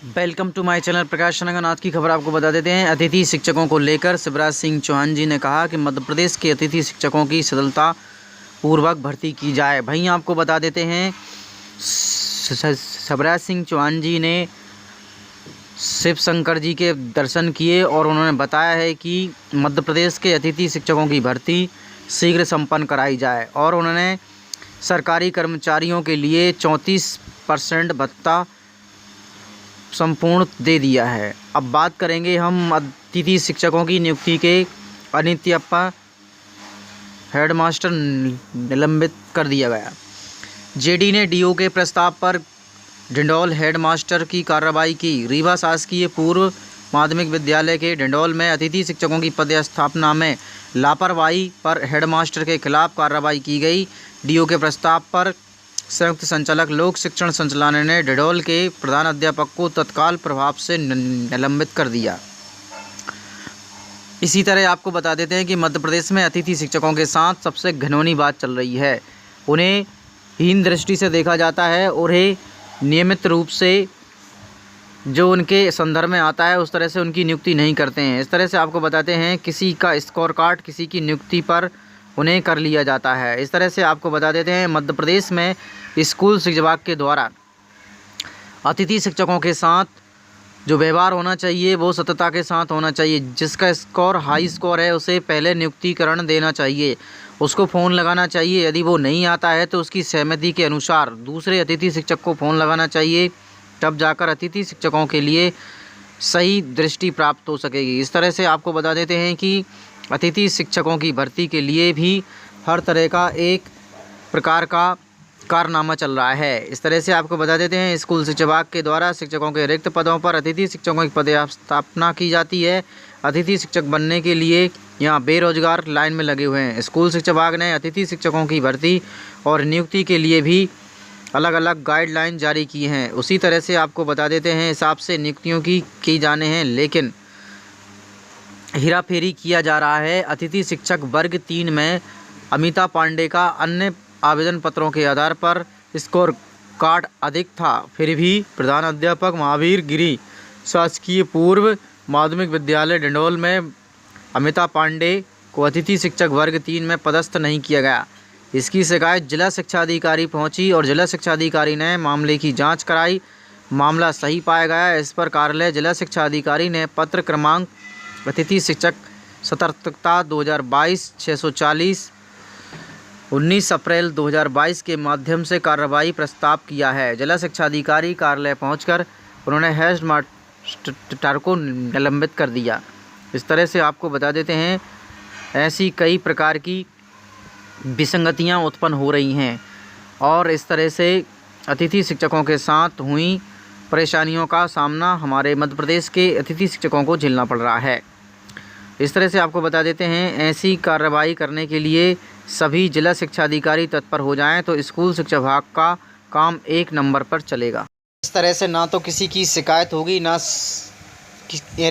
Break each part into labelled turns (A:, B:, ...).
A: Welcome to my channel प्रकाश नगरनाथ की खबर आपको बता देते हैं। अतिथि शिक्षकों को लेकर शिवराज सिंह चौहान जी ने कहा कि मध्य प्रदेश के अतिथि शिक्षकों की सफलता पूर्वक भर्ती की जाए। वहीं आपको बता देते हैं शिवराज सिंह चौहान जी ने शिव शंकर जी के दर्शन किए और उन्होंने बताया है कि मध्य प्रदेश के अतिथि शिक्षकों की भर्ती शीघ्र संपन्न कराई जाए और उन्होंने सरकारी कर्मचारियों के लिए 34% भत्ता संपूर्ण दे दिया है। अब बात करेंगे हम अतिथि शिक्षकों की नियुक्ति के। अनित्यप्पा हेडमास्टर निलंबित कर दिया गया। जेडी ने डीओ के प्रस्ताव पर डिंडौल हेडमास्टर की कार्रवाई की। रीवा शासकीय पूर्व माध्यमिक विद्यालय के डिंडौल में अतिथि शिक्षकों की पदस्थापना में लापरवाही पर हेडमास्टर के खिलाफ कार्रवाई की गई। डीओ के प्रस्ताव पर संयुक्त संचालक लोक शिक्षण संचालनालय ने डिंडौल के प्रधान अध्यापक को तत्काल प्रभाव से निलंबित कर दिया। इसी तरह आपको बता देते हैं कि मध्य प्रदेश में अतिथि शिक्षकों के साथ सबसे घिनौनी बात चल रही है। उन्हें हीन दृष्टि से देखा जाता है और उन्हें नियमित रूप से जो उनके संदर्भ में आता है उस तरह से उनकी नियुक्ति नहीं करते हैं। इस तरह से आपको बताते हैं किसी का स्कोर कार्ड किसी की नियुक्ति पर उन्हें कर लिया जाता है। इस तरह से आपको बता देते हैं मध्य प्रदेश में स्कूल शिक्षा विभाग के द्वारा अतिथि शिक्षकों के साथ जो व्यवहार होना चाहिए वो सतता के साथ होना चाहिए। जिसका स्कोर हाई स्कोर है उसे पहले नियुक्तिकरण देना चाहिए, उसको फ़ोन लगाना चाहिए। यदि वो नहीं आता है तो उसकी सहमति के अनुसार दूसरे अतिथि शिक्षक को फ़ोन लगाना चाहिए, तब जाकर अतिथि शिक्षकों के लिए सही दृष्टि प्राप्त हो सकेगी। इस तरह से आपको बता देते हैं कि अतिथि शिक्षकों की भर्ती के लिए भी हर तरह का एक प्रकार का कारनामा चल रहा है। इस तरह से आपको बता देते हैं स्कूल शिक्षा विभाग के द्वारा शिक्षकों के रिक्त पदों पर अतिथि शिक्षकों की पदस्थापना की जाती है। अतिथि शिक्षक बनने के लिए यहाँ बेरोजगार लाइन में लगे हुए हैं। स्कूल शिक्षा विभाग ने अतिथि शिक्षकों की भर्ती और नियुक्ति के लिए भी अलग अलग गाइडलाइन जारी की हैं। उसी तरह से आपको बता देते हैं हिसाब से नियुक्तियों की जाने हैं, लेकिन हेराफेरी किया जा रहा है। अतिथि शिक्षक वर्ग 3 में अमिता पांडे का अन्य आवेदन पत्रों के आधार पर स्कोर कार्ड अधिक था, फिर भी प्रधान अध्यापक महावीर गिरी शासकीय पूर्व माध्यमिक विद्यालय डिंडौल में अमिता पांडे को अतिथि शिक्षक वर्ग 3 में पदस्थ नहीं किया गया। इसकी शिकायत जिला शिक्षा अधिकारी पहुंची और जिला शिक्षा अधिकारी ने मामले की जांच कराई। मामला सही पाया गया। इस पर कार्यालय जिला शिक्षा अधिकारी ने पत्र क्रमांक अतिथि शिक्षक सतर्कता 2022-640 19 अप्रैल 2022 के माध्यम से कार्रवाई प्रस्ताव किया है। जिला शिक्षा अधिकारी कार्यालय पहुंचकर उन्होंने हेडमास्टर को निलंबित कर दिया। इस तरह से आपको बता देते हैं ऐसी कई प्रकार की विसंगतियां उत्पन्न हो रही हैं और इस तरह से अतिथि शिक्षकों के साथ हुई परेशानियों का सामना हमारे मध्य प्रदेश के अतिथि शिक्षकों को झेलना पड़ रहा है। इस तरह से आपको बता देते हैं ऐसी कार्रवाई करने के लिए सभी जिला शिक्षा अधिकारी तत्पर हो जाएं तो स्कूल शिक्षा विभाग का काम एक नंबर पर चलेगा। इस तरह से ना तो किसी की शिकायत होगी ना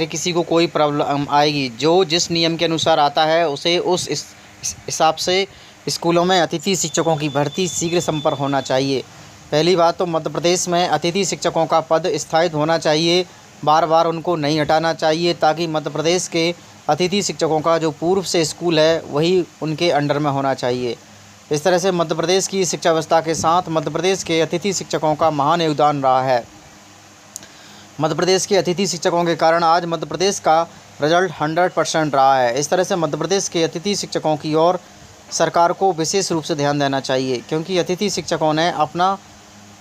A: किसी को कोई प्रॉब्लम आएगी। जो जिस नियम के अनुसार आता है उसे उस हिसाब से स्कूलों में अतिथि शिक्षकों की भर्ती शीघ्र संपन्न होना चाहिए। पहली बात तो मध्य प्रदेश में अतिथि शिक्षकों का पद स्थायित्व होना चाहिए, बार बार उनको नहीं हटाना चाहिए, ताकि मध्य प्रदेश के अतिथि शिक्षकों का जो पूर्व से स्कूल है वही उनके अंडर में होना चाहिए। इस तरह से मध्य प्रदेश की शिक्षा व्यवस्था के साथ मध्य प्रदेश के अतिथि शिक्षकों का महान योगदान रहा है। मध्य प्रदेश के अतिथि शिक्षकों के कारण आज मध्य प्रदेश का रिजल्ट 100% रहा है। इस तरह से मध्य प्रदेश के अतिथि शिक्षकों की ओर सरकार को विशेष रूप से ध्यान देना चाहिए, क्योंकि अतिथि शिक्षकों ने अपना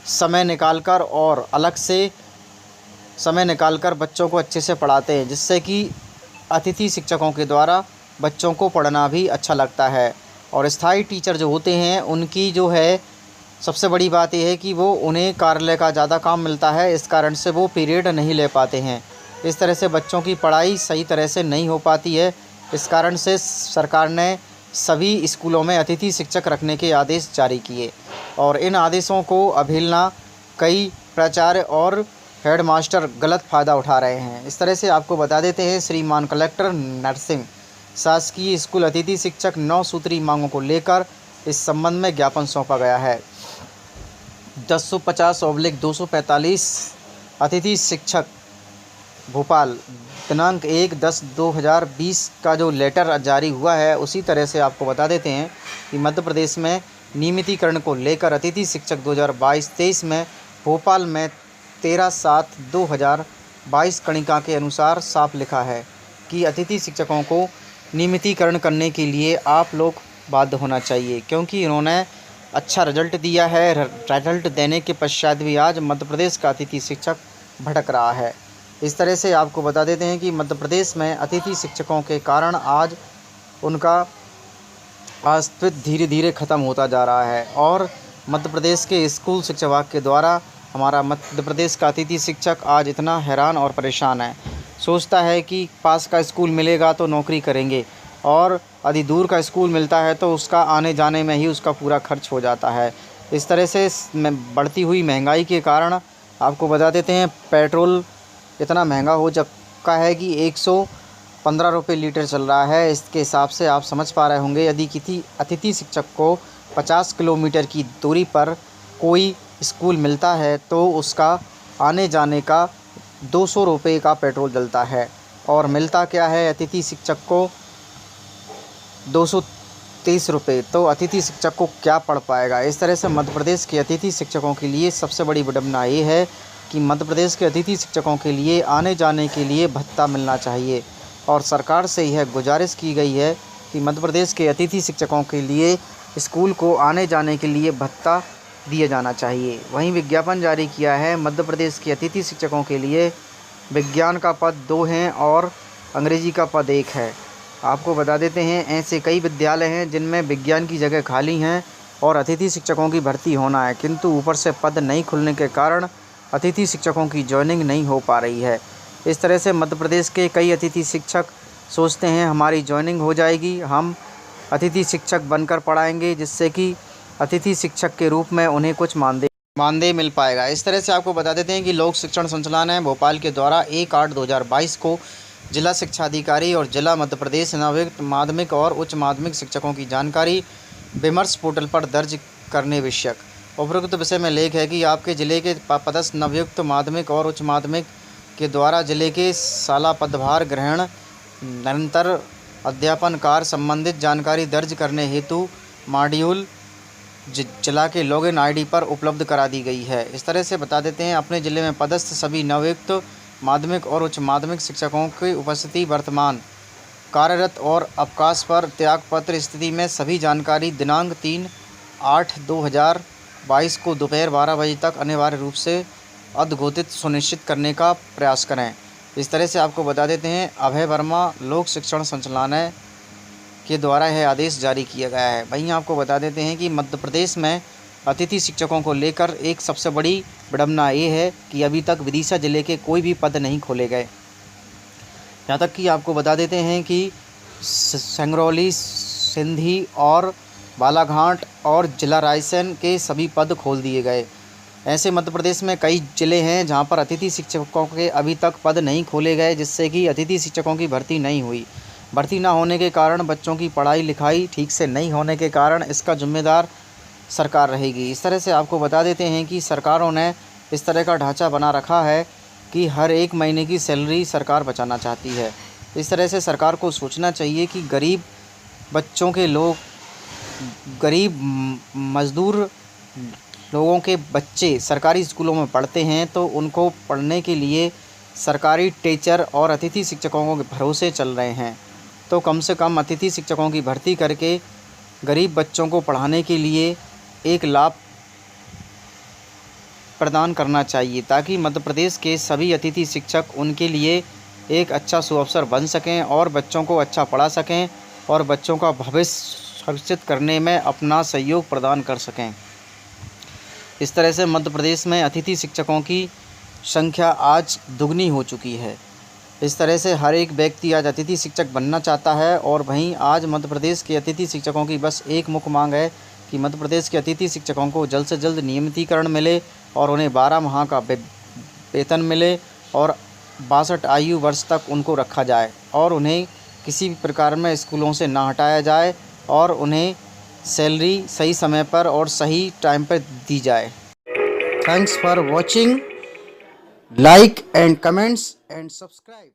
A: समय निकालकर और अलग से समय निकालकर बच्चों को अच्छे से पढ़ाते हैं, जिससे कि अतिथि शिक्षकों के द्वारा बच्चों को पढ़ना भी अच्छा लगता है। और स्थायी टीचर जो होते हैं उनकी जो है सबसे बड़ी बात यह है कि वो उन्हें कार्यालय का ज़्यादा काम मिलता है, इस कारण से वो पीरियड नहीं ले पाते हैं। इस तरह से बच्चों की पढ़ाई सही तरह से नहीं हो पाती है। इस कारण से सरकार ने सभी स्कूलों में अतिथि शिक्षक रखने के आदेश जारी किए और इन आदेशों को अवहेलना कई प्राचार्य और हेडमास्टर गलत फ़ायदा उठा रहे हैं। इस तरह से आपको बता देते हैं श्रीमान कलेक्टर नरसिंह शासकीय स्कूल अतिथि शिक्षक 9 सूत्री मांगों को लेकर इस संबंध में ज्ञापन सौंपा गया है। 1050/245 अतिथि शिक्षक भोपाल दिनांक 1/10/2020 का जो लेटर जारी हुआ है, उसी तरह से आपको बता देते हैं कि मध्य प्रदेश में नियमितीकरण को लेकर अतिथि शिक्षक 2022-23 में भोपाल में 13/7/2022 कणिका के अनुसार साफ लिखा है कि अतिथि शिक्षकों को नियमितीकरण करने के लिए आप लोग बाध्य होना चाहिए, क्योंकि इन्होंने अच्छा रिजल्ट दिया है। रिजल्ट देने के पश्चात भी आज मध्य प्रदेश का अतिथि शिक्षक भटक रहा है। इस तरह से आपको बता देते हैं कि मध्य प्रदेश में अतिथि शिक्षकों के कारण आज उनका अस्तित्व धीरे धीरे ख़त्म होता जा रहा है और मध्य प्रदेश के स्कूल शिक्षा विभाग के द्वारा हमारा मध्य प्रदेश का अतिथि शिक्षक आज इतना हैरान और परेशान है। सोचता है कि पास का स्कूल मिलेगा तो नौकरी करेंगे, और यदि दूर का स्कूल मिलता है तो उसका आने जाने में ही उसका पूरा खर्च हो जाता है। इस तरह से बढ़ती हुई महंगाई के कारण आपको बता देते हैं, पेट्रोल इतना महंगा हो चुका है कि 115 रुपये लीटर चल रहा है। इसके हिसाब से आप समझ पा रहे होंगे, यदि किसी अतिथि शिक्षक को 50 किलोमीटर की दूरी पर कोई स्कूल मिलता है तो उसका आने जाने का 200 रुपये का पेट्रोल जलता है, और मिलता क्या है अतिथि शिक्षक को 230 रुपये। तो अतिथि शिक्षक को क्या पढ़ पाएगा। इस तरह से मध्य प्रदेश के अतिथि शिक्षकों के लिए सबसे बड़ी विडंबना ये है कि मध्य प्रदेश के अतिथि शिक्षकों के लिए आने जाने के लिए भत्ता मिलना चाहिए, और सरकार से यह गुजारिश की गई है कि मध्य प्रदेश के अतिथि शिक्षकों के लिए स्कूल को आने जाने के लिए भत्ता दिया जाना चाहिए। वहीं विज्ञापन जारी किया है मध्य प्रदेश के अतिथि शिक्षकों के लिए। विज्ञान का पद 2 हैं और अंग्रेजी का पद 1 है। आपको बता देते हैं, ऐसे कई विद्यालय हैं जिनमें विज्ञान की जगह खाली हैं और अतिथि शिक्षकों की भर्ती होना है, किंतु ऊपर से पद नहीं खुलने के कारण अतिथि शिक्षकों की जॉइनिंग नहीं हो पा रही है। इस तरह से मध्य प्रदेश के कई अतिथि शिक्षक सोचते हैं हमारी जॉइनिंग हो जाएगी, हम अतिथि शिक्षक बनकर पढ़ाएंगे, जिससे कि अतिथि शिक्षक के रूप में उन्हें कुछ मानदेय मिल पाएगा। इस तरह से आपको बता देते हैं कि लोक शिक्षण संचालनालय भोपाल के द्वारा 1/8/2022 को जिला शिक्षा अधिकारी और जिला मध्य प्रदेश नवयुक्त माध्यमिक और उच्च माध्यमिक शिक्षकों की जानकारी विमर्श पोर्टल पर दर्ज करने विषयक उपरोक्त विषय में लेख है कि आपके जिले के पदस्थ नवयुक्त माध्यमिक और उच्च माध्यमिक के द्वारा जिले के शाला पदभार ग्रहण निरंतर अध्यापन कार्य संबंधित जानकारी दर्ज करने हेतु मॉड्यूल जिला के लॉगिन आईडी पर उपलब्ध करा दी गई है। इस तरह से बता देते हैं, अपने ज़िले में पदस्थ सभी नवयुक्त माध्यमिक और उच्च माध्यमिक शिक्षकों की उपस्थिति, वर्तमान कार्यरत और अवकाश पर त्यागपत्र स्थिति में सभी जानकारी दिनांक 3/8/2022 को दोपहर 12 बजे तक अनिवार्य रूप से अद्यतन सुनिश्चित करने का प्रयास करें। इस तरह से आपको बता देते हैं, अभय वर्मा लोक शिक्षण संचालनालय के द्वारा यह आदेश जारी किया गया है। वहीं आपको बता देते हैं कि मध्य प्रदेश में अतिथि शिक्षकों को लेकर एक सबसे बड़ी विडंबना ये है कि अभी तक विदिशा जिले के कोई भी पद नहीं खोले गए। यहाँ तक कि आपको बता देते हैं कि सिंगरौली, सिंधी और बालाघाट और जिला रायसेन के सभी पद खोल दिए गए। ऐसे मध्य प्रदेश में कई ज़िले हैं जहाँ पर अतिथि शिक्षकों के अभी तक पद नहीं खोले गए, जिससे कि अतिथि शिक्षकों की भर्ती नहीं हुई। भर्ती ना होने के कारण बच्चों की पढ़ाई लिखाई ठीक से नहीं होने के कारण इसका जिम्मेदार सरकार रहेगी। इस तरह से आपको बता देते हैं कि सरकारों ने इस तरह का ढांचा बना रखा है कि हर एक महीने की सैलरी सरकार बचाना चाहती है। इस तरह से सरकार को सोचना चाहिए कि गरीब बच्चों के गरीब मज़दूर लोगों के बच्चे सरकारी स्कूलों में पढ़ते हैं, तो उनको पढ़ने के लिए सरकारी टीचर और अतिथि शिक्षकों के भरोसे चल रहे हैं। तो कम से कम अतिथि शिक्षकों की भर्ती करके गरीब बच्चों को पढ़ाने के लिए एक लाभ प्रदान करना चाहिए, ताकि मध्य प्रदेश के सभी अतिथि शिक्षक उनके लिए एक अच्छा सुअवसर बन सकें और बच्चों को अच्छा पढ़ा सकें और बच्चों का भविष्य सुरक्षित करने में अपना सहयोग प्रदान कर सकें। इस तरह से मध्य प्रदेश में अतिथि शिक्षकों की संख्या आज दुगनी हो चुकी है। इस तरह से हर एक व्यक्ति आज अतिथि शिक्षक बनना चाहता है, और वहीं आज मध्य प्रदेश के अतिथि शिक्षकों की बस एक मुख्य मांग है कि मध्य प्रदेश के अतिथि शिक्षकों को जल्द से जल्द नियमितीकरण मिले और उन्हें 12 माह का वेतन मिले और 62 आयु वर्ष तक उनको रखा जाए और उन्हें किसी भी प्रकार में स्कूलों से ना हटाया जाए और उन्हें सैलरी सही समय पर और सही टाइम पर दी जाए। Thanks for watching
B: like and comments and subscribe.